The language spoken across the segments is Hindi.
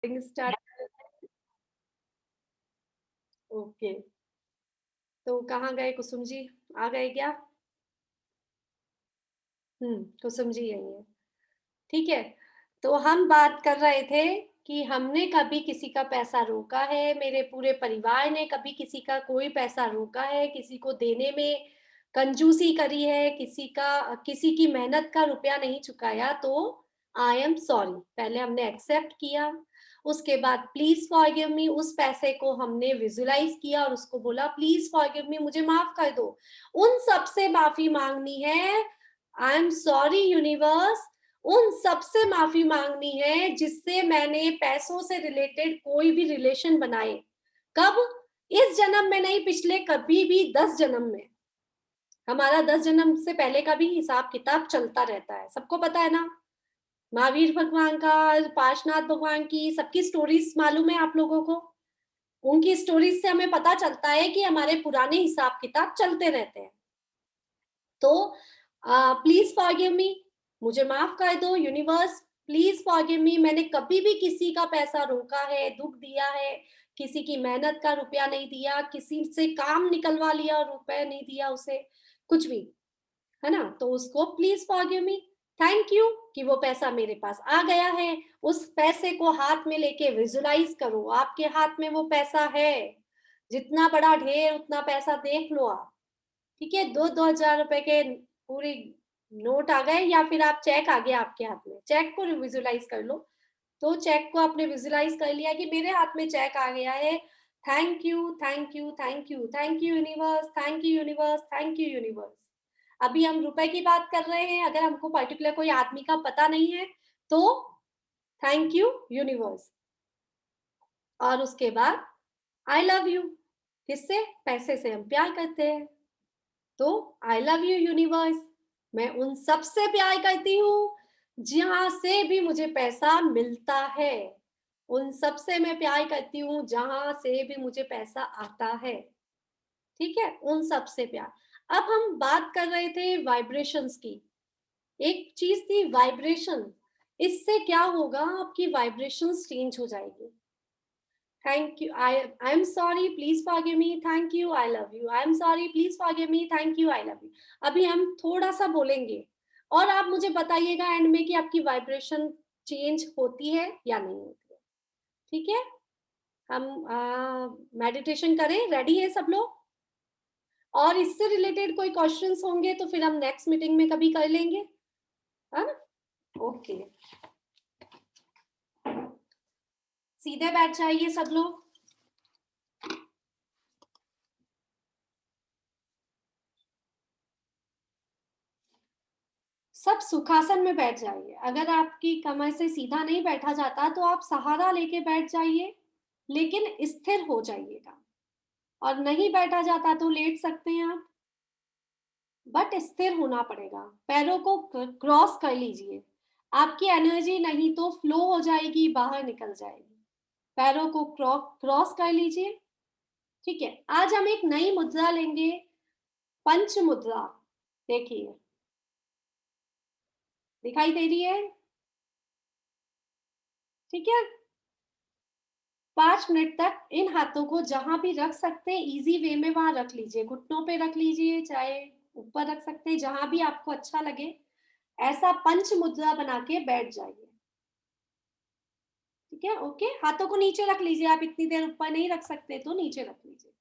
Recording start. ओके, तो कहाँ गए कुसुम जी? आ गए क्या? कुसुम जी यही है। ठीक है, तो हम बात कर रहे थे कि हमने कभी किसी का पैसा रोका है, मेरे पूरे परिवार ने कभी किसी का कोई पैसा रोका है, किसी को देने में कंजूसी करी है, किसी की मेहनत का रुपया नहीं चुकाया, तो आई एम सॉरी पहले हमने एक्सेप्ट किया। उसके बाद प्लीज फॉरगिव मी, उस पैसे को हमने विजुलाइज किया और उसको बोला प्लीज फॉरगिव मी, मुझे माफ कर दो। उन सब से माफी मांगनी है। आई एम सॉरी यूनिवर्स, उन सबसे माफी मांगनी है जिससे मैंने पैसों से रिलेटेड कोई भी रिलेशन बनाए। कब? इस जन्म में नहीं, पिछले कभी भी 10 जन्म में। हमारा 10 जन्म से पहले का भी हिसाब किताब चलता रहता है, सबको पता है ना। महावीर भगवान का, पार्शनाथ भगवान की, सबकी स्टोरीज मालूम है आप लोगों को। उनकी स्टोरीज से हमें पता चलता है कि हमारे पुराने हिसाब किताब चलते रहते हैं। तो प्लीज फॉरगिव मी, मुझे माफ कर दो यूनिवर्स, प्लीज फॉरगिव मी। मैंने कभी भी किसी का पैसा रोका है, दुख दिया है, किसी की मेहनत का रुपया नहीं दिया, किसी से काम निकलवा लिया और रुपया नहीं दिया उसे, कुछ भी, है ना। तो उसको please forgive me, thank you कि वो पैसा मेरे पास आ गया है। उस पैसे को हाथ में लेके विजुलाइज करो, आपके हाथ में वो पैसा है। जितना बड़ा ढेर उतना पैसा देख लो आप। ठीक है, 2-2 हजार रुपए के पूरी नोट आ गए, या फिर आप चेक आ गया आपके हाथ में, चेक को विजुलाइज कर लो। तो चेक को आपने विजुलाइज कर लिया कि मेरे हाथ में चेक आ गया है। Thank you, thank you, thank you, thank you universe, thank you universe, thank you universe. अभी हम रुपए की बात कर रहे हैं, अगर हमको पर्टिकुलर कोई आदमी का पता नहीं है तो थैंक यू यूनिवर्स। और उसके बाद आई लव यू, किससे? पैसे से हम प्यार करते हैं, तो आई लव यू यूनिवर्स, मैं उन सब से प्यार करती हूँ जहां से भी मुझे पैसा मिलता है। उन सब से मैं प्यार करती हूँ जहां से भी मुझे पैसा आता है। ठीक है, उन सब से प्यार। अब हम बात कर रहे थे वाइब्रेशंस की। एक चीज थी वाइब्रेशन, इससे क्या होगा, आपकी वाइब्रेशंस चेंज हो जाएगी। Thank you, I am sorry, please forgive me, thank you, I love you, I am sorry, please forgive me, thank you, I love you. अभी हम थोड़ा सा बोलेंगे और आप मुझे बताइएगा एंड में कि आपकी वाइब्रेशन चेंज होती है या नहीं होती है। ठीक है, हम मेडिटेशन करें, रेडी है सब लोग? और इससे रिलेटेड कोई क्वेश्चंस होंगे तो फिर हम नेक्स्ट मीटिंग में कभी कर लेंगे, है ना? ओके, सीधे बैठ जाइए सब लोग। सब सुखासन में बैठ जाइए। अगर आपकी कमर से सीधा नहीं बैठा जाता तो आप सहारा लेके बैठ जाइए, लेकिन स्थिर हो जाइएगा। और नहीं बैठा जाता तो लेट सकते हैं आप, बट स्थिर होना पड़ेगा। पैरों को क्रॉस कर लीजिए, आपकी एनर्जी नहीं तो फ्लो हो जाएगी, बाहर निकल जाएगी। पैरों को क्रॉस कर लीजिए। ठीक है, आज हम एक नई मुद्रा लेंगे, पंच मुद्रा। देखिए, दिखाई दे रही है? ठीक है, 5 मिनट तक इन हाथों को जहां भी रख सकते हैं इजी वे में वहां रख लीजिए, घुटनों पे रख लीजिए, चाहे ऊपर रख सकते हैं, जहां भी आपको अच्छा लगे। ऐसा पंच मुद्रा बना के बैठ जाइए। ठीक है, ओके, हाथों को नीचे रख लीजिए, आप इतनी देर ऊपर नहीं रख सकते तो नीचे रख लीजिए।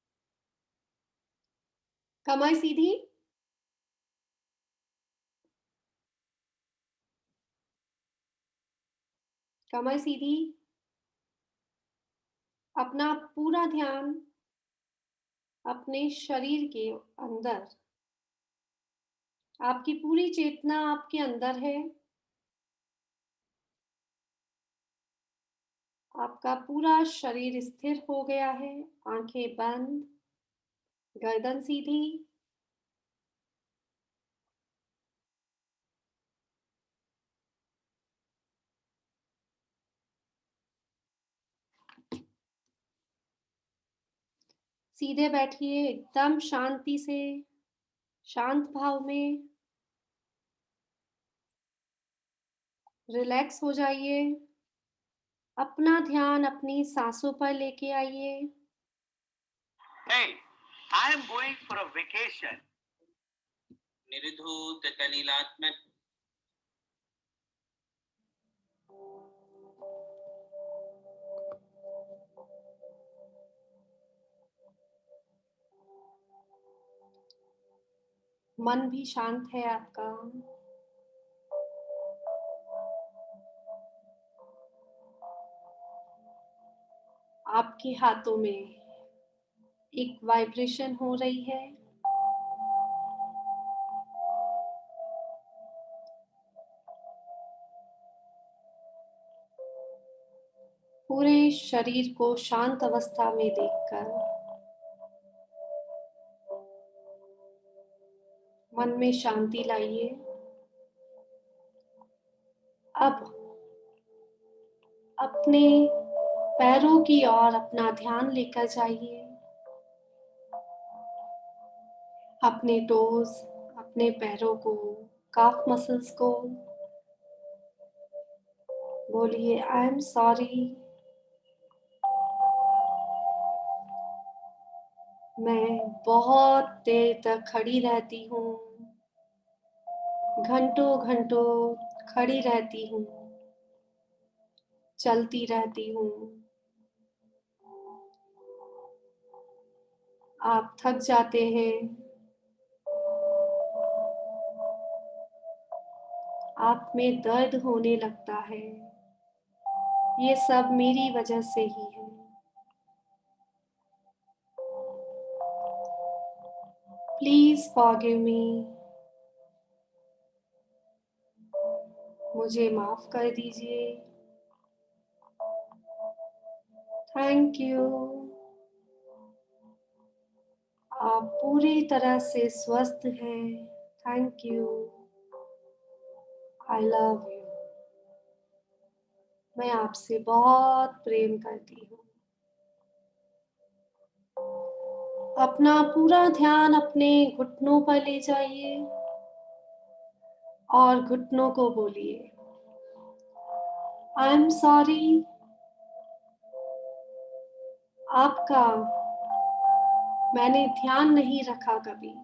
कमर सीधी, कमर सीधी। अपना पूरा ध्यान अपने शरीर के अंदर, आपकी पूरी चेतना आपके अंदर है। आपका पूरा शरीर स्थिर हो गया है, आंखें बंद, गर्दन सीधी। सीधे बैठिए एकदम शांति से, शांत भाव में, रिलैक्स हो जाइए। अपना ध्यान अपनी सांसों पर लेके आइए। Hey, I am going for a vacation. निर्धूत कलिलात्मक मन भी शांत है आपका। आपके हाथों में एक वाइब्रेशन हो रही है। पूरे शरीर को शांत अवस्था में देखकर मन में शांति लाइए। अब अपने पैरों की ओर अपना ध्यान लेकर जाइए। अपने टोज, अपने पैरों को, काफ मसल्स को बोलिए आई एम सॉरी। मैं बहुत देर तक खड़ी रहती हूँ, घंटों घंटों खड़ी रहती हूँ, चलती रहती हूँ। आप थक जाते हैं, आप में दर्द होने लगता है। ये सब मेरी वजह से ही है। प्लीज फॉरगिव मी। मुझे माफ कर दीजिए। Thank you. आप पूरी तरह से स्वस्थ हैं। Thank you. I love you. मैं आपसे बहुत प्रेम करती हूँ। अपना पूरा ध्यान अपने घुटनों पर ले जाइए और घुटनों को बोलिए आई एम सॉरी। आपका मैंने ध्यान नहीं रखा कभी।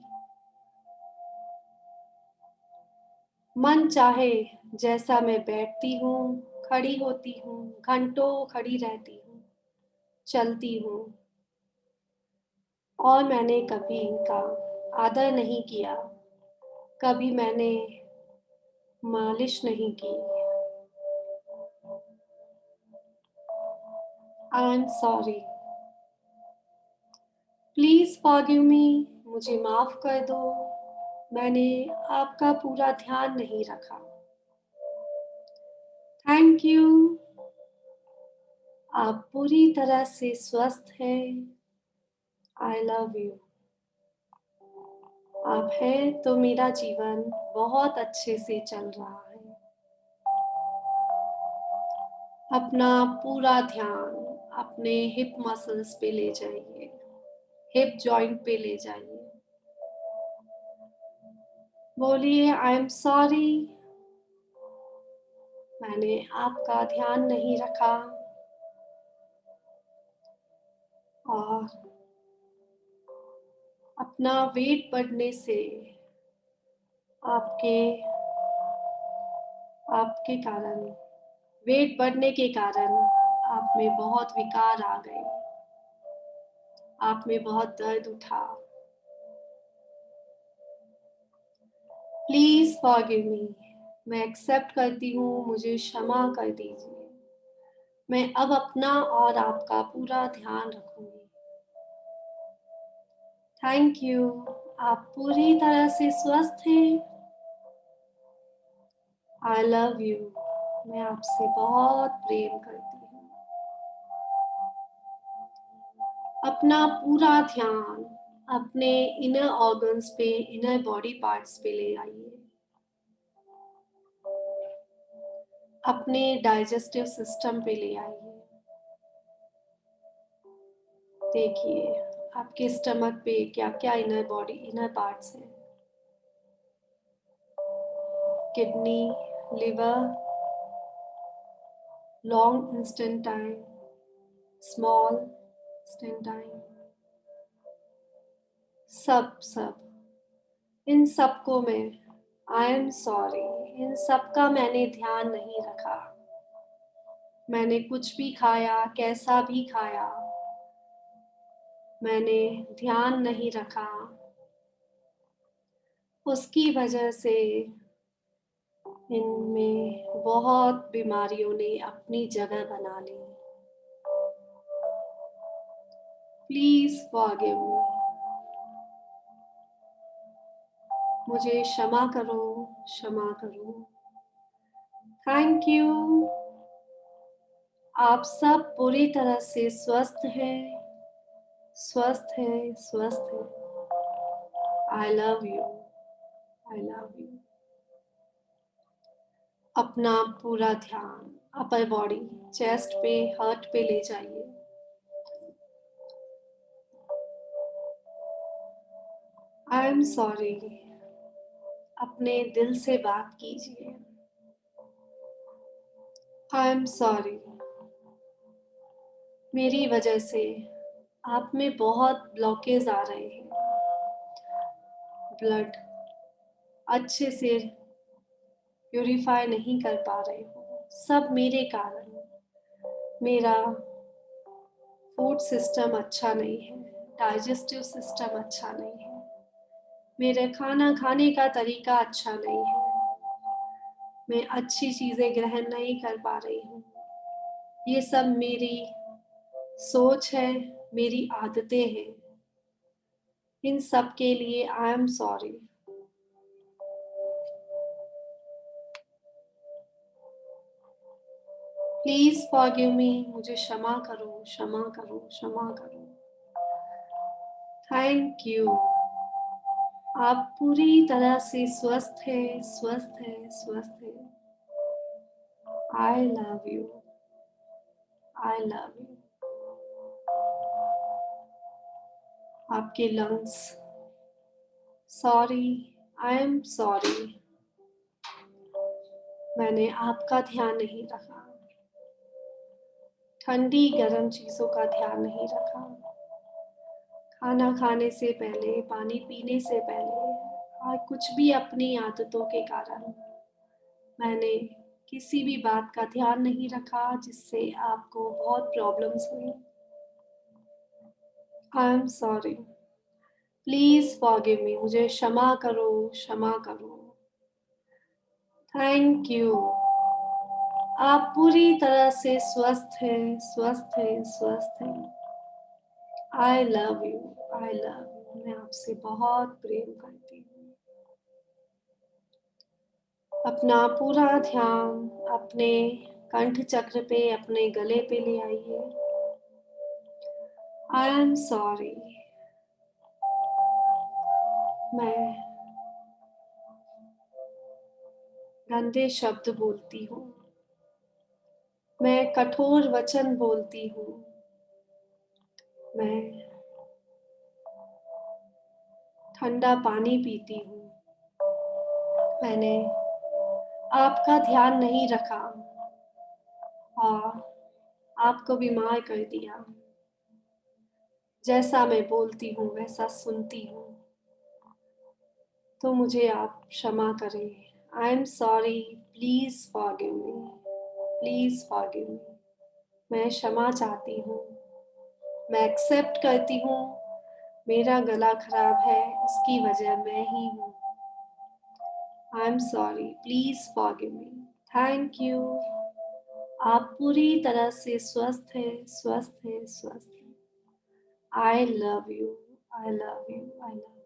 मन चाहे जैसा मैं बैठती हूँ, खड़ी होती हूँ, घंटों खड़ी रहती हूँ, चलती हूँ, और मैंने कभी इनका आदर नहीं किया, कभी मैंने मालिश नहीं की। आई एम सॉरी। प्लीज फॉरगिव मी। मुझे माफ कर दो। मैंने आपका पूरा ध्यान नहीं रखा। Thank you. आप पूरी तरह से स्वस्थ हैं। I love you. आप हैं तो मेरा जीवन बहुत अच्छे से चल रहा है। अपना पूरा ध्यान अपने हिप मसल्स पे ले जाइए, हिप जॉइंट पे ले जाइए। बोलिए आई एम सॉरी। मैंने आपका ध्यान नहीं रखा। और अपना वेट बढ़ने से आपके आपके कारण वेट बढ़ने के कारण आप में बहुत विकार आ गए, आप में बहुत दर्द उठा। प्लीज फॉरगिव मी। मैं एक्सेप्ट करती हूँ, मुझे क्षमा कर दीजिए। मैं अब अपना और आपका पूरा ध्यान रखूंगी। Thank you. आप पूरी तरह से स्वस्थ हैं। I love you. मैं आपसे बहुत प्रेम करती हूँ। अपना पूरा ध्यान अपने इनर ऑर्गन्स पे, इनर बॉडी पार्ट्स पे ले आइए। अपने डाइजेस्टिव सिस्टम पे ले आइए। देखिए आपके स्टमक पे क्या क्या इनर बॉडी, इनर पार्ट्स हैं। Kidney, liver, long instant time, small instant time, सब इन सब को मैं आई एम सॉरी, इन सब का मैंने ध्यान नहीं रखा। मैंने कुछ भी खाया, कैसा भी खाया, मैंने ध्यान नहीं रखा। उसकी वजह से इनमें बहुत बीमारियों ने अपनी जगह बना ली। प्लीज फॉरगिव मी, मुझे क्षमा करो, क्षमा करो। Thank you. आप सब पूरी तरह से स्वस्थ हैं, स्वस्थ हैं, स्वस्थ हैं। I love you, I love you. अपना पूरा ध्यान अपर बॉडी, चेस्ट पे, हार्ट पे ले जाइए। आई एम सॉरी, अपने दिल से बात कीजिए। आई एम सॉरी, मेरी वजह से आप में बहुत ब्लॉकेज आ रहे हैं। ब्लड अच्छे से प्यूरिफाई नहीं कर पा रहे हो, सब मेरे कारण। मेरा फूड सिस्टम अच्छा नहीं है, डाइजेस्टिव सिस्टम अच्छा नहीं है, मेरे खाना खाने का तरीका अच्छा नहीं है, मैं अच्छी चीज़ें ग्रहण नहीं कर पा रही हूँ। ये सब मेरी सोच है, मेरी आदतें हैं। इन सब के लिए आई एम सॉरी। प्लीज फॉरगिव मी, मुझे क्षमा करो, क्षमा करो, क्षमा करो। Thank you. आप पूरी तरह से स्वस्थ हैं, स्वस्थ हैं, स्वस्थ हैं। I love you, I love you. आपके lungs, sorry, I am sorry, मैंने आपका ध्यान नहीं रखा, ठंडी गर्म चीज़ों का ध्यान नहीं रखा। खाना खाने से पहले, पानी पीने से पहले, और कुछ भी अपनी आदतों के कारण मैंने किसी भी बात का ध्यान नहीं रखा जिससे आपको बहुत प्रॉब्लम्स हुई। आई एम सॉरी, प्लीज फॉरगिव मी, मुझे क्षमा करो, क्षमा करो। Thank you. आप पूरी तरह से स्वस्थ हैं, स्वस्थ हैं, स्वस्थ हैं। I love you, I love you. मैं आपसे बहुत प्रेम करती हूँ। अपना पूरा ध्यान अपने कंठ चक्र पे, अपने गले पे ले आइए। आई एम सॉरी, मैं गंदे शब्द बोलती हूँ, मैं कठोर वचन बोलती हूँ, मैं ठंडा पानी पीती हूँ, मैंने आपका ध्यान नहीं रखा और आपको बीमार कर दिया। जैसा मैं बोलती हूँ वैसा सुनती हूँ, तो मुझे आप क्षमा करें। आई am sorry, please forgive me, please forgive मी। मैं क्षमा चाहती हूँ, मैं एक्सेप्ट करती हूँ। मेरा गला खराब है, इसकी वजह मैं ही हूँ। आई am sorry, please forgive me. Thank you. आप पूरी तरह से स्वस्थ हैं, स्वस्थ हैं, स्वस्थ हैं। I love you, I love you, I love you.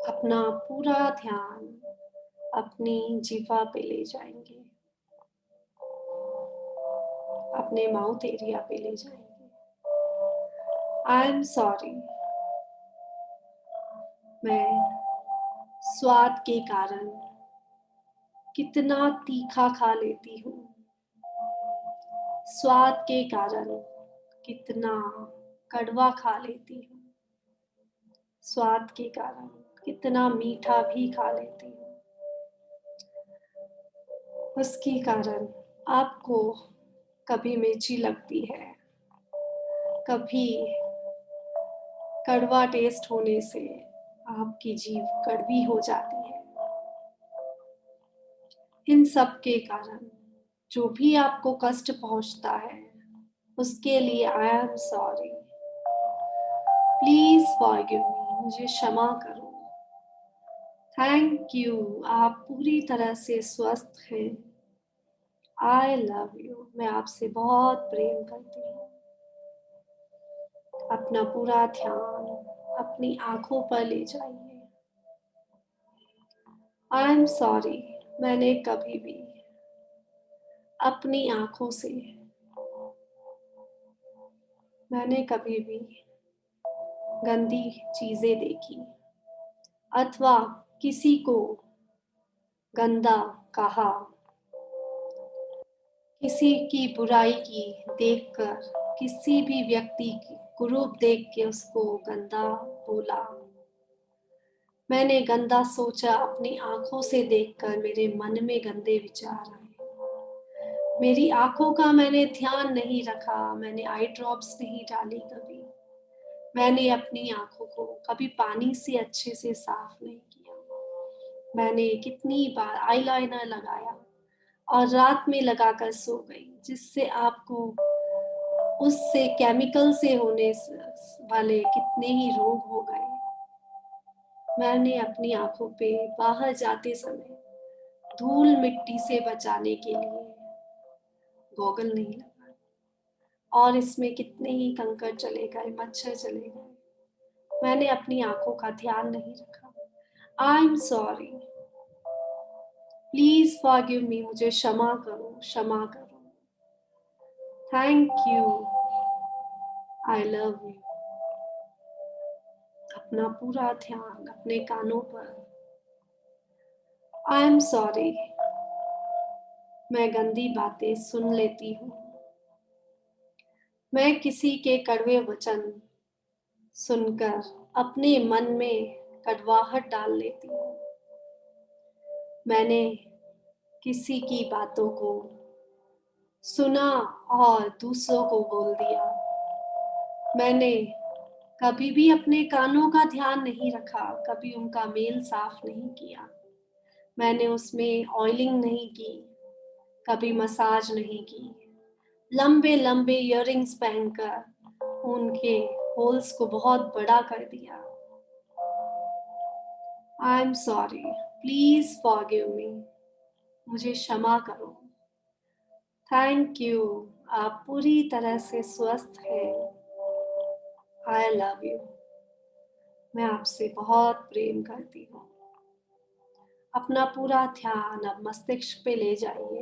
अपना पूरा ध्यान अपनी जीवा पे ले जाएंगे, अपने माउथ एरिया पे ले जाएंगे। आई एम सॉरी, मैं स्वाद के कारण कितना तीखा खा लेती हूँ, स्वाद के कारण कितना कड़वा खा लेती हूँ, स्वाद के कारण कितना मीठा भी खा लेती हूँ। उसके कारण आपको कभी मिर्ची लगती है, कभी कड़वा टेस्ट होने से आपकी जीभ कड़वी हो जाती है। इन सब के कारण जो भी आपको कष्ट पहुंचता है, उसके लिए आई एम सॉरी। प्लीज फॉरगिव मी, मुझे क्षमा करो। थैंक यू, आप पूरी तरह से स्वस्थ हैं। आई लव यू, मैं आपसे बहुत प्रेम करती हूँ। अपना पूरा ध्यान अपनी आंखों पर ले जाइए। आई एम सॉरी, मैंने कभी भी अपनी आंखों से मैंने कभी भी गंदी चीजें देखी अथवा किसी को गंदा कहा, किसी की बुराई की देखकर, किसी भी व्यक्ति की कुरूप देख के उसको गंदा बोला। मैंने गंदा सोचा, अपनी आंखों से देखकर मेरे मन में गंदे विचार आए। मेरी आंखों का मैंने ध्यान नहीं रखा, मैंने आई ड्रॉप्स नहीं डाली कभी। मैंने अपनी आंखों को कभी पानी से अच्छे से साफ नहीं किया। मैंने कितनी बार आईलाइनर लगाया और रात में लगाकर सो गई, जिससे आपको उससे केमिकल से होने वाले कितने ही रोग हो गए। मैंने अपनी आंखों पे बाहर जाते समय धूल मिट्टी से बचाने के लिए गॉगल नहीं लगाए, और इसमें कितने ही कंकड़ चले गए, मच्छर चले गए। मैंने अपनी आंखों का ध्यान नहीं रखा। आई एम सॉरी, प्लीज फॉरगिव मी, मुझे क्षमा करो, क्षमा करो। Thank you, I love you. अपना पूरा ध्यान अपने कानों पर। आई एम सॉरी, मैं गंदी बातें सुन लेती हूँ। मैं किसी के कड़वे वचन सुनकर अपने मन में कड़वाहट डाल लेती हूँ। मैंने किसी की बातों को सुना और दूसरों को बोल दिया। मैंने कभी भी अपने कानों का ध्यान नहीं रखा, कभी उनका मेल साफ नहीं किया। मैंने उसमें ऑयलिंग नहीं की, कभी मसाज नहीं की। लंबे लंबे इयररिंग्स पहनकर उनके होल्स को बहुत बड़ा कर दिया। आई एम सॉरी, प्लीज फॉरगिव मी, मुझे क्षमा करो। थैंक यू, आप पूरी तरह से स्वस्थ हैं। आई लव यू, मैं आपसे बहुत प्रेम करती हूँ। अपना पूरा ध्यान अब मस्तिष्क पे ले जाइए।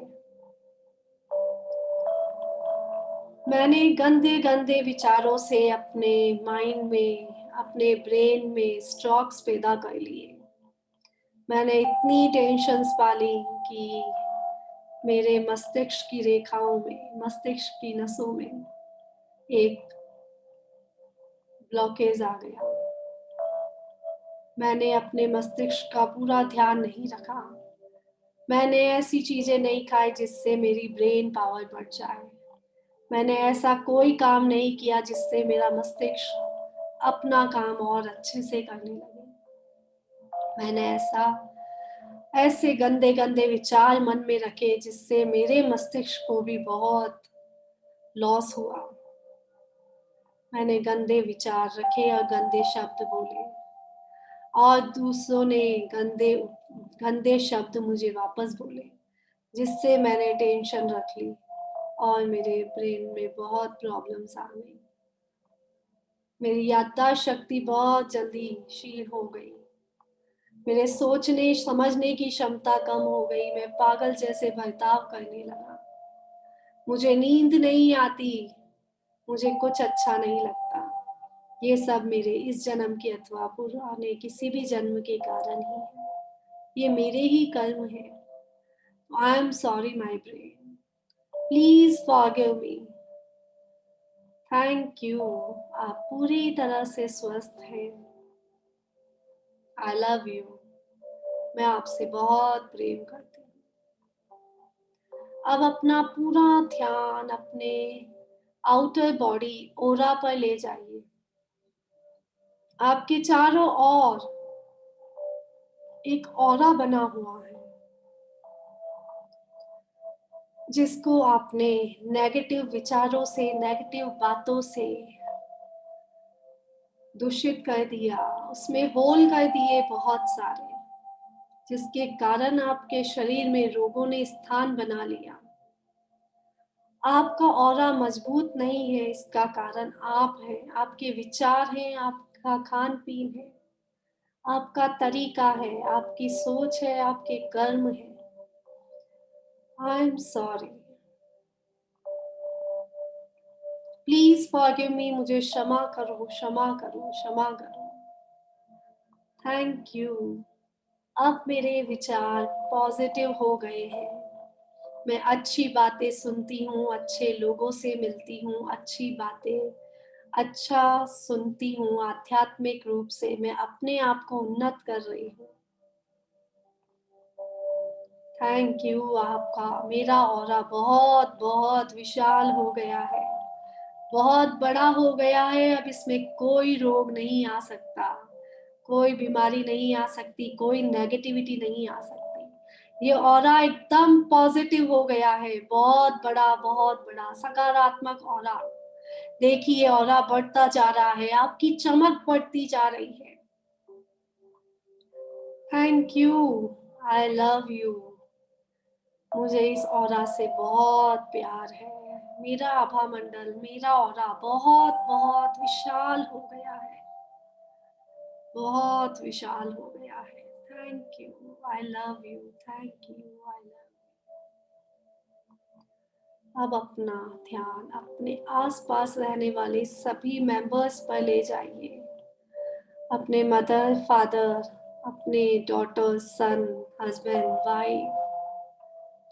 मैंने गंदे गंदे विचारों से अपने माइंड में, अपने ब्रेन में स्ट्रोक्स पैदा कर लिए। मैंने इतनी टेंशन्स पाली कि मेरे मस्तिष्क की रेखाओं में, मस्तिष्क की नसों में एक ब्लॉकेज आ गया। मैंने अपने मस्तिष्क का पूरा ध्यान नहीं रखा। मैंने ऐसी चीजें नहीं खाई जिससे मेरी ब्रेन पावर बढ़ जाए। मैंने ऐसा कोई काम नहीं किया जिससे मेरा मस्तिष्क अपना काम और अच्छे से करने लगे। मैंने ऐसे गंदे गंदे विचार मन में रखे जिससे मेरे मस्तिष्क को भी बहुत लॉस हुआ। मैंने गंदे विचार रखे और गंदे शब्द बोले, और दूसरों ने गंदे गंदे शब्द मुझे वापस बोले, जिससे मैंने टेंशन रख ली और मेरे ब्रेन में बहुत प्रॉब्लम्स आ गई। मेरी याददाश्त शक्ति बहुत जल्दी क्षीण हो गई। मेरे सोचने समझने की क्षमता कम हो गई। मैं पागल जैसे बर्ताव करने लगा। मुझे नींद नहीं आती, मुझे कुछ अच्छा नहीं लगता। ये सब मेरे इस जन्म के अथवा पुराने किसी भी जन्म के कारण ही है। ये मेरे ही कर्म है। आई am sorry my brain, please forgive me. Thank you, आप पूरी तरह से स्वस्थ हैं। आई लव यू, मैं आपसे बहुत प्रेम करती हूँ। अब अपना पूरा ध्यान अपने आउटर बॉडी ओरा पर ले जाइए। आपके चारों ओर एक ऑरा बना हुआ है, जिसको आपने नेगेटिव विचारों से, नेगेटिव बातों से दूषित कर दिया, उसमें होल कर दिए बहुत सारे, जिसके कारण आपके शरीर में रोगों ने स्थान बना लिया। आपका ऑरा मजबूत नहीं है, इसका कारण आप हैं, आपके विचार हैं, आपका खान पीन है, आपका तरीका है, आपकी सोच है, आपके कर्म है। आई एम सॉरी, प्लीज फॉरगिव मी, मुझे क्षमा करो, क्षमा करो, क्षमा करो। Thank you. अब मेरे विचार पॉजिटिव हो गए हैं। मैं अच्छी बातें सुनती हूँ, अच्छे लोगों से मिलती हूँ, अच्छी बातें अच्छा सुनती हूँ। आध्यात्मिक रूप से मैं अपने आप को उन्नत कर रही हूँ। थैंक यू आपका। मेरा ऑरा बहुत बहुत विशाल हो गया है, बहुत बड़ा हो गया है। अब इसमें कोई रोग नहीं आ सकता, कोई बीमारी नहीं आ सकती, कोई नेगेटिविटी नहीं आ सकती। ये ऑरा एकदम पॉजिटिव हो गया है, बहुत बड़ा, बहुत बड़ा सकारात्मक ऑरा। देखिए ऑरा बढ़ता जा रहा है, आपकी चमक बढ़ती जा रही है। Thank you, I love you. मुझे इस ऑरा से बहुत प्यार है। मेरा आभा मंडल, मेरा ऑरा बहुत बहुत विशाल हो गया है, बहुत विशाल हो गया है। Thank you, I love you, thank you, I love. अब अपना ध्यान अपने आसपास रहने वाले सभी मेंबर्स पर ले जाइए। अपने मदर, फादर, अपने डॉटर, सन, हस्बैंड, वाइफ,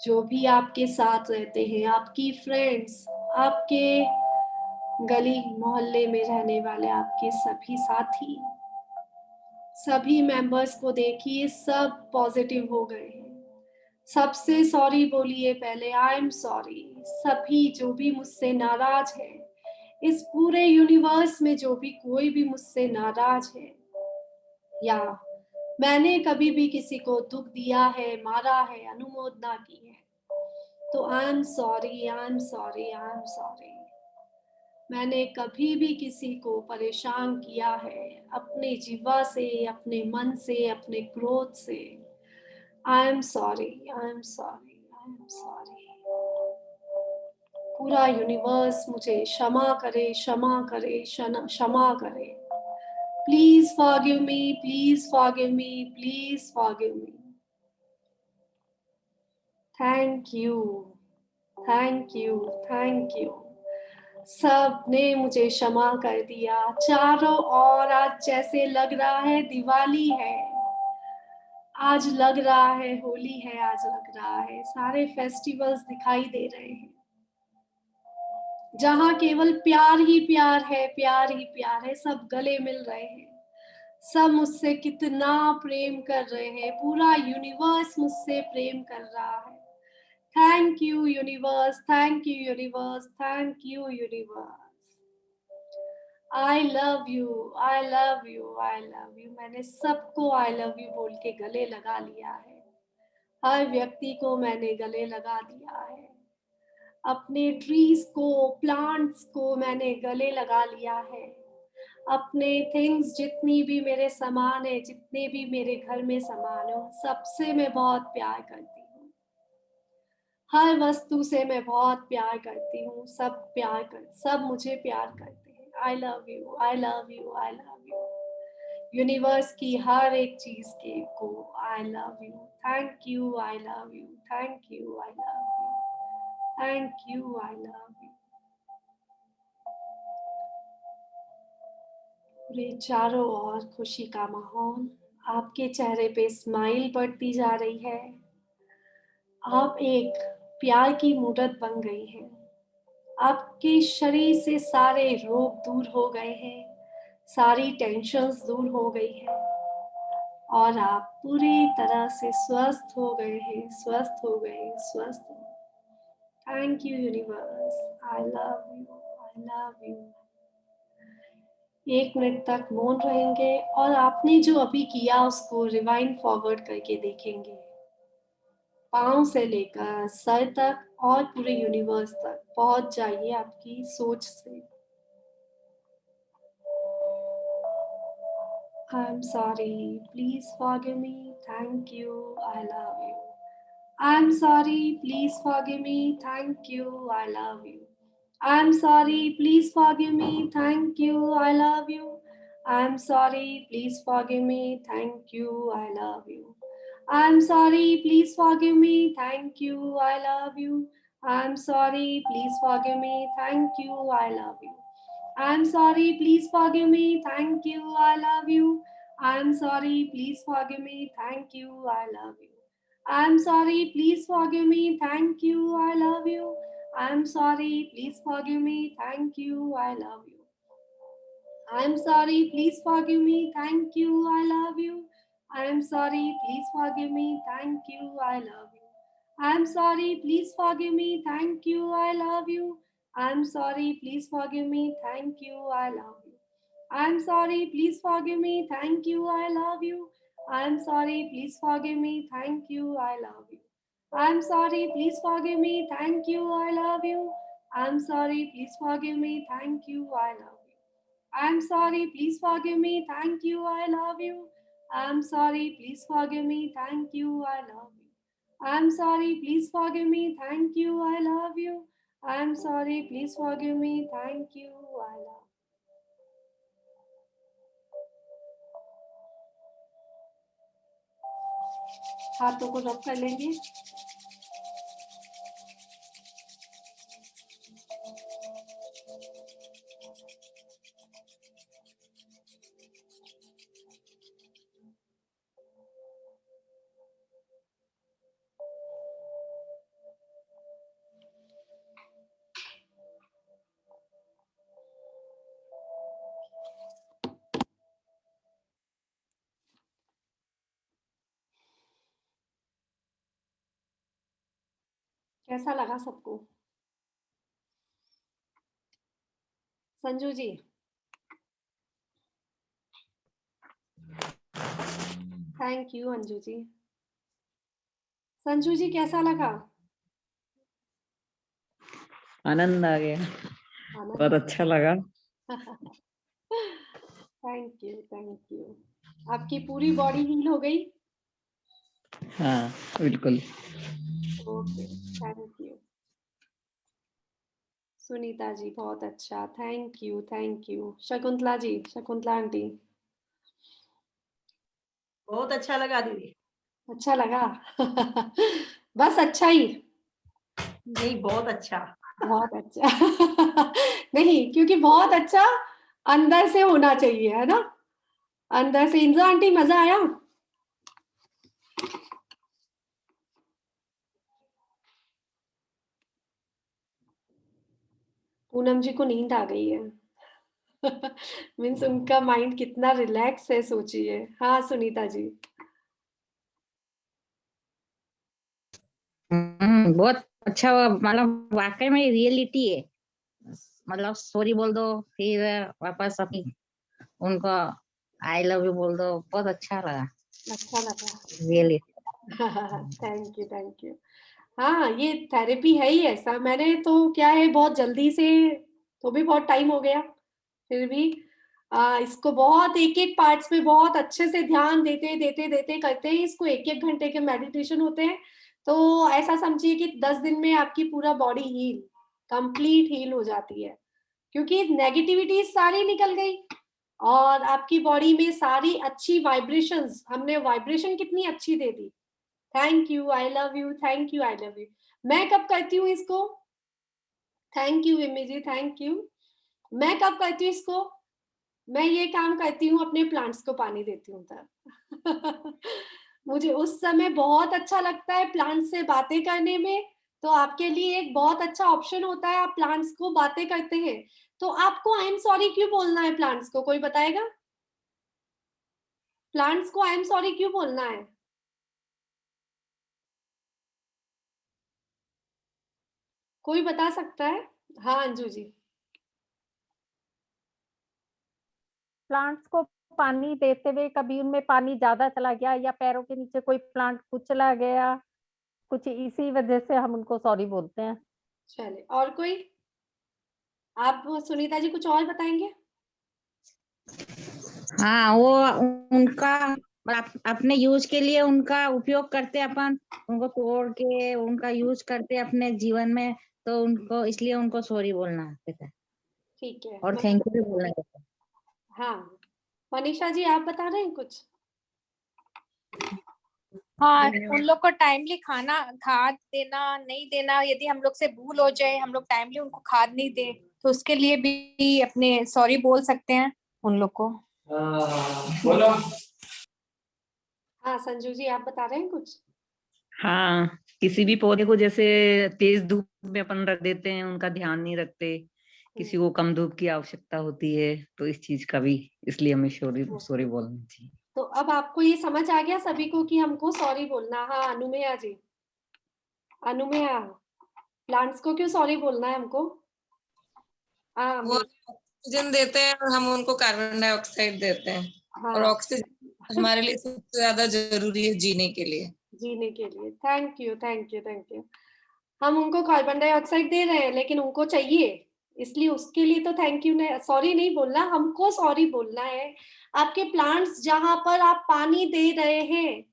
जो भी आपके साथ रहते हैं, आपकी फ्रेंड्स, आपके गली मोहल्ले में रहने वाले आपके सभी साथी, सभी मेंबर्स को देखिए, सब पॉजिटिव हो गए हैं। सबसे सॉरी बोलिए पहले, आई एम सॉरी। सभी जो भी मुझसे नाराज है, इस पूरे यूनिवर्स में जो भी कोई भी मुझसे नाराज है, या मैंने कभी भी किसी को दुख दिया है, मारा है, अनुमोदना की है, तो आई am sorry, I am sorry, I am sorry. मैंने कभी भी किसी को परेशान किया है अपने जीवा से, अपने मन से, अपने क्रोध से, आई am sorry, I am sorry, I am sorry. पूरा यूनिवर्स मुझे क्षमा करे, क्षमा करे, क्षमा करे। Please forgive me, please forgive me, please forgive me. Thank you, thank you, thank you. सब ने मुझे क्षमा कर दिया। चारों ओर आज जैसे लग रहा है दिवाली है, आज लग रहा है होली है, आज लग रहा है सारे फेस्टिवल्स दिखाई दे रहे हैं, जहाँ केवल प्यार ही प्यार है, प्यार ही प्यार है। सब गले मिल रहे हैं, सब मुझसे कितना प्रेम कर रहे हैं, पूरा यूनिवर्स मुझसे प्रेम कर रहा है। Thank you universe, thank you universe, thank you universe. I love you, I love you, I love you. मैंने सबको आई लव यू बोल के गले लगा लिया है, हर व्यक्ति को मैंने गले लगा दिया है। अपने ट्रीज को, प्लांट्स को मैंने गले लगा लिया है। अपने थिंग्स, जितनी भी मेरे सामान है, जितने भी मेरे घर में सामान है, उन सबसे मैं बहुत प्यार करती हूँ। हर वस्तु से मैं बहुत प्यार करती हूँ। सब मुझे प्यार करते हैं। I love you, I love you, I love you. Universe की हर एक चीज के को आई love you, thank you, I love you, thank you, I love you, thank you, I love you. पूरे चारों ओर खुशी का माहौल, आपके चेहरे पे स्माइल बढ़ती जा रही है। आप एक प्यार की मूर्त बन गई हैं। आपके शरीर से सारे रोग दूर हो गए हैं, सारी टेंशन्स दूर हो गई है, और आप पूरी तरह से स्वस्थ हो गए हैं, स्वस्थ हो गए, स्वस्थ हो। Thank you universe, I love you, I love you. 1 minute तक मौन रहेंगे और आपने जो अभी किया उसको रिवाइंड फॉरवर्ड करके देखेंगे, पाँव से लेकर सर तक और पूरे यूनिवर्स तक पहुंच जाइए आपकी सोच से। आई am sorry, please forgive me, thank you, I love you. I'm sorry, please forgive me, thank you, I love you. I'm sorry, please forgive me, thank you, I love you. I'm sorry, please forgive me, thank you, I love you. I'm sorry, please forgive me, thank you, I love you. I'm sorry, please forgive me, thank you, I love you. I'm sorry, please forgive me, thank you, I love you. I'm sorry, please forgive me, thank you, I love you. I'm sorry, please forgive me, thank you, I love you. I'm sorry, please forgive me, thank you, I love you. I'm sorry, please forgive me, thank you, I love you. I'm sorry, please forgive me, thank you, I love you. I'm sorry, please forgive me, thank you, I love you. I'm sorry, please forgive me, thank you, I love you. I'm sorry, please forgive me, thank you, I love you. I'm sorry, please forgive me, thank you, I love you. I'm sorry, please forgive me, thank you, I love you. I'm sorry, please forgive me, thank you, I love you. I'm sorry, please forgive me, thank you, I love you. I'm sorry, please forgive me, thank you, I love you. I'm sorry, please forgive me, thank you, I love you. I'm sorry, please forgive me, thank you, I love you. हाथों को रब कर लेंगे। कैसा लगा सबको? Sanju ji, thank you Anju ji. संजू जी कैसा लगा? आनंद आ गया, आनंद बहुत अच्छा लगा। Thank you, thank you. आपकी पूरी बॉडी हील हो गई? हाँ बिल्कुल। Okay, thank you. Sunita ji बहुत अच्छा, thank you, thank you. Shakuntala ji, Shakuntala aunty, बहुत अच्छा लगा दीदी। अच्छा लगा? बस अच्छा ही? नहीं, बहुत अच्छा। बहुत अच्छा। नहीं, क्योंकि बहुत अच्छा अंदर से होना चाहिए, है ना? अंदर से। इंद्रा आंटी मजा आया? पूनम जी को नींद आ गई है। मीन्स उनका माइंड कितना रिलैक्स है, सोचिए। हाँ सुनीता जी। बहुत अच्छा मतलब वाकई में रियलिटी है। मतलब सॉरी बोल दो, फिर वापस अपनी उनको आई लव यू बोल दो। बहुत अच्छा लगा अच्छा लगा। Really. Thank you, thank you. हाँ, ये थेरेपी है ही ऐसा। मैंने तो क्या है, बहुत जल्दी से, तो भी बहुत टाइम हो गया, फिर भी इसको बहुत एक एक पार्ट्स में बहुत अच्छे से ध्यान देते देते देते करते हैं इसको। एक एक घंटे के मेडिटेशन होते हैं। तो ऐसा समझिए कि 10 दिन में आपकी पूरा बॉडी हील, कंप्लीट हील हो जाती है, क्योंकि नेगेटिविटी सारी निकल गई और आपकी बॉडी में सारी अच्छी वाइब्रेशंस, हमने वाइब्रेशन कितनी अच्छी दे दी। Thank you, I love you, thank you, I love you. मैं कब करती हूँ इसको? Thank you Vimi ji, thank you. मैं कब करती हूँ इसको? मैं ये काम करती हूँ, अपने प्लांट्स को पानी देती हूँ तब। मुझे उस समय बहुत अच्छा लगता है प्लांट्स से बातें करने में। तो आपके लिए एक बहुत अच्छा ऑप्शन होता है, आप प्लांट्स को बातें करते हैं। तो आपको आई एम सॉरी क्यों बोलना है प्लांट्स को? कोई बताएगा? प्लांट्स को आई एम सॉरी क्यों बोलना है? कोई बता सकता है? हाँ अंजू जी। प्लांट्स को पानी देते हुए कभी उनमें पानी ज्यादा चला गया या पैरों के नीचे कोई प्लांट कुचला गया, कुछ इसी वजह से हम उनको सॉरी बोलते हैं। चले, और कोई? आप सुनीता जी कुछ और बताएंगे? हाँ, वो उनका अपने यूज के लिए उनका उपयोग करते अपन, उनको तोड़ के उनका यूज करते अपने जीवन में, तो उनको इसलिए उनको सॉरी बोलना आता है ठीक है। और थैंक यू भी बोलना आता है। हाँ, मनीषा जी आप बता रहे हैं कुछ? हाँ, उन लोग को टाइमली खाना खाद देना नहीं देना, यदि हम लोग से भूल हो जाए, हम लोग टाइमली उनको खाद नहीं दे, तो उसके लिए भी अपने सॉरी बोल सकते हैं उन लोग को। बोलो। हाँ संजू जी आप बता रहे हैं कुछ? हाँ, किसी भी पौधे को जैसे तेज धूप में अपन रख देते हैं, उनका ध्यान नहीं रखते, किसी को कम धूप की आवश्यकता होती है, तो इस चीज का भी इसलिए हमें सॉरी बोलना चाहिए। तो अब आपको ये समझ आ गया सभी को कि हमको सॉरी बोलना। हाँ अनुमेया जी, अनुमेया, प्लांट्स को क्यों सॉरी बोलना है हमको? हाँ वो ऑक्सीजन देते हैं और हम उनको कार्बन डाइऑक्साइड देते हैं, और हाँ ऑक्सीजन हमारे लिए सबसे ज्यादा जरूरी है जीने के लिए। जीने के लिए। Thank you thank you thank you. हम उनको कार्बन डाइऑक्साइड दे रहे हैं लेकिन उनको चाहिए, इसलिए उसके लिए तो थैंक यू सॉरी नहीं बोलना, हमको सॉरी बोलना है। आपके प्लांट्स जहां पर आप पानी दे रहे हैं,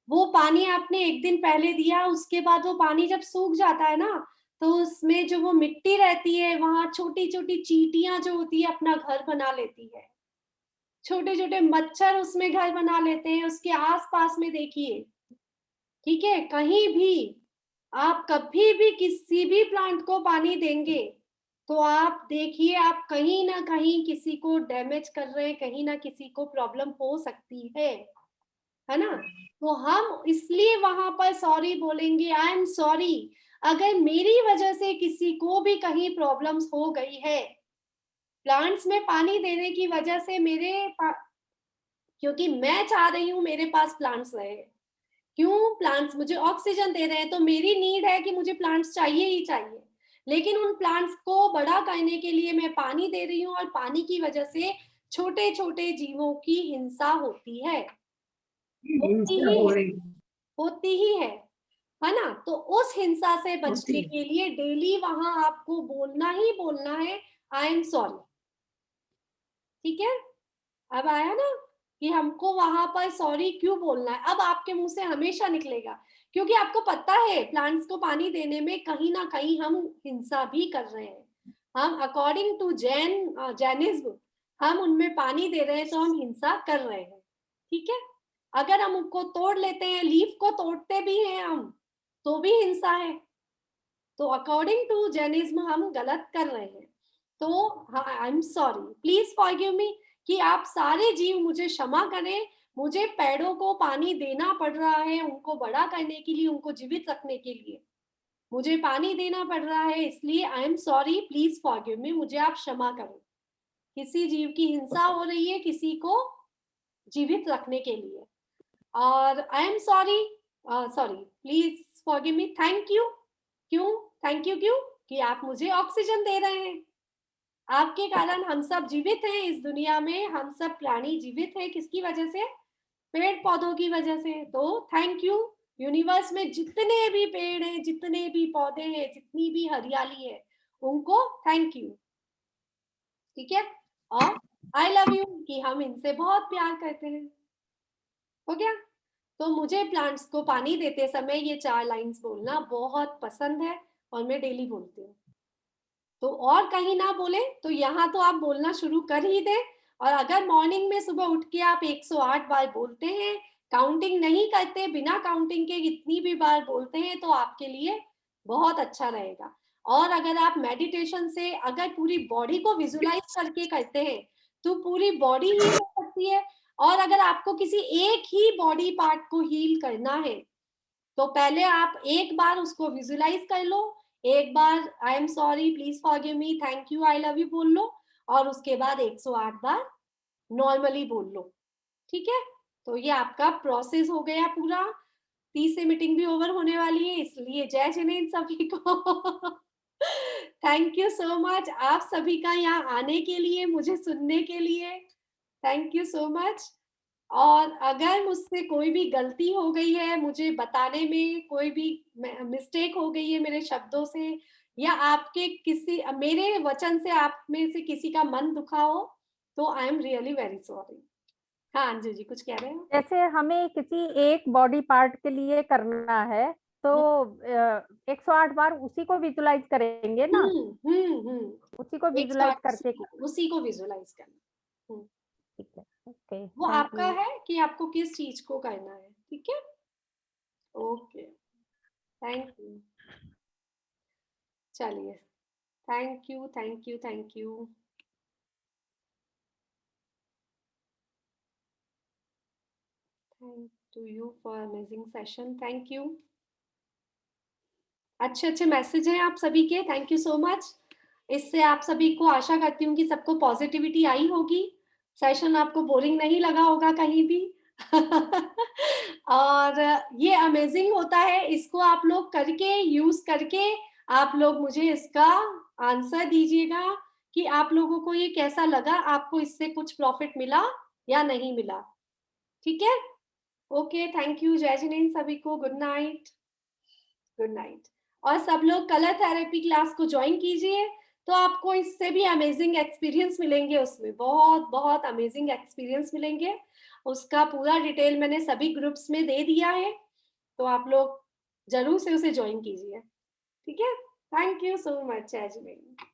वो पानी आपने एक दिन पहले दिया, उसके बाद वो पानी जब सूख जाता है ना, तो उसमें जो वो मिट्टी रहती है, वहां छोटी छोटी चींटियां जो होती है अपना घर बना लेती है, छोटे छोटे मच्छर उसमें घर बना लेते हैं। उसके आसपास में देखिए, ठीक है, कहीं भी आप कभी भी किसी भी प्लांट को पानी देंगे तो आप देखिए आप कहीं ना कहीं किसी को डैमेज कर रहे हैं, कहीं ना किसी को प्रॉब्लम हो सकती है ना? तो हम इसलिए वहां पर सॉरी बोलेंगे, आई एम सॉरी अगर मेरी वजह से किसी को भी कहीं प्रॉब्लम्स हो गई है, प्लांट्स में पानी देने की वजह से क्योंकि मैं चाह रही हूँ मेरे पास प्लांट्स रहे, क्यों? प्लांट्स मुझे ऑक्सीजन दे रहे हैं, तो मेरी नीड है कि मुझे प्लांट्स चाहिए ही चाहिए, लेकिन उन प्लांट्स को बड़ा करने के लिए मैं पानी दे रही हूँ और पानी की वजह से छोटे छोटे जीवों की हिंसा होती है, होती ही है ना? तो उस हिंसा से बचने के लिए डेली वहां आपको बोलना ही बोलना है, आई एम सॉरी। ठीक है, अब आया ना कि हमको वहां पर सॉरी क्यों बोलना है? अब आपके मुंह से हमेशा निकलेगा, क्योंकि आपको पता है प्लांट्स को पानी देने में कहीं ना कहीं हम हिंसा भी कर रहे हैं। हम अकॉर्डिंग टू जैनिज्म हम उनमें पानी दे रहे हैं तो हम हिंसा कर रहे हैं। ठीक है, अगर हम उनको तोड़ लेते हैं, लीफ को तोड़ते भी हैं हम, तो भी हिंसा है। तो अकॉर्डिंग टू जैनिज्म हम गलत कर रहे हैं। तो आई एम सॉरी, प्लीज फॉरगिव मी कि आप सारे जीव मुझे क्षमा करें, मुझे पेड़ों को पानी देना पड़ रहा है, उनको बड़ा करने के लिए, उनको जीवित रखने के लिए मुझे पानी देना पड़ रहा है, इसलिए आई एम सॉरी, प्लीज फॉरगिव मी, मुझे आप क्षमा करें। किसी जीव की हिंसा हो रही है किसी को जीवित रखने के लिए, और आई am sorry, sorry, please forgive me, thank you. क्यों थैंक यू? क्यों कि आप मुझे ऑक्सीजन दे रहे हैं, आपके कारण हम सब जीवित हैं इस दुनिया में, हम सब प्राणी जीवित हैं, किसकी वजह से? पेड़ पौधों की वजह से। तो थैंक यू। यूनिवर्स में जितने भी पेड़ हैं, जितने भी पौधे हैं, जितनी भी हरियाली है, उनको थैंक यू। ठीक है, और आई लव यू कि हम इनसे बहुत प्यार करते हैं। हो गया? तो मुझे प्लांट्स को पानी देते समय ये 4 लाइंस बोलना बहुत पसंद है और मैं डेली बोलती हूँ। तो और कहीं ना बोले तो यहाँ तो आप बोलना शुरू कर ही दे, और अगर मॉर्निंग में सुबह उठ के आप 108 बार बोलते हैं, काउंटिंग नहीं करते, बिना काउंटिंग के इतनी भी बार बोलते हैं, तो आपके लिए बहुत अच्छा रहेगा। और अगर आप मेडिटेशन से अगर पूरी बॉडी को विजुलाइज करके करते हैं तो पूरी बॉडी हील हो सकती है। और अगर आपको किसी एक ही बॉडी पार्ट को हील करना है तो पहले आप एक बार उसको विजुलाइज कर लो, एक बार I am sorry, please forgive me, thank you, I love you बोल लो, और उसके बाद 108 बार नॉर्मली बोल लो। ठीक है, तो ये आपका प्रोसेस हो गया पूरा। 30 से मीटिंग भी ओवर होने वाली है, इसलिए जय जिनेंद्र सभी को। थैंक यू सो मच आप सभी का यहाँ आने के लिए, मुझे सुनने के लिए। Thank you so much. और अगर मुझसे कोई भी गलती हो गई है, मुझे बताने में कोई भी मिस्टेक हो गई है मेरे शब्दों से, या आपके किसी मेरे वचन से आप में से किसी का मन दुखा हो, तो I am really very sorry. हाँ अंजू जी कुछ कह रहे हो? जैसे हमें किसी एक बॉडी पार्ट के लिए करना है तो 108 बार उसी को विजुलाइज करेंगे ना, उसी को विजुलाइज 108 करके उसी को विजुलाइज करना। ठीक है। ओके, वो थैंक आपका यू। है कि आपको किस चीज को करना है, ठीक है? Okay, thank you. चलिए, thank you, thank you, thank you. Thank too you for amazing session, thank you. अच्छे अच्छे मैसेज हैं आप सभी के, थैंक यू सो मच। इससे आप सभी को आशा करती हूँ कि सबको पॉजिटिविटी आई होगी, सेशन आपको बोरिंग नहीं लगा होगा कहीं भी। और ये अमेजिंग होता है, इसको आप लोग करके यूज करके आप लोग मुझे इसका आंसर दीजिएगा कि आप लोगों को ये कैसा लगा, आपको इससे कुछ प्रॉफिट मिला या नहीं मिला, ठीक है? ओके, थैंक यू, जय जिनेंद्र सभी को, गुड नाइट, गुड नाइट। और सब लोग कलर थेरेपी क्लास को ज्वाइन कीजिए, तो आपको इससे भी अमेजिंग एक्सपीरियंस मिलेंगे, उसमें बहुत बहुत अमेजिंग एक्सपीरियंस मिलेंगे। उसका पूरा डिटेल मैंने सभी ग्रुप्स में दे दिया है, तो आप लोग जरूर से उसे ज्वाइन कीजिए, ठीक है? थैंक यू सो मच, जय जिनेंद्र।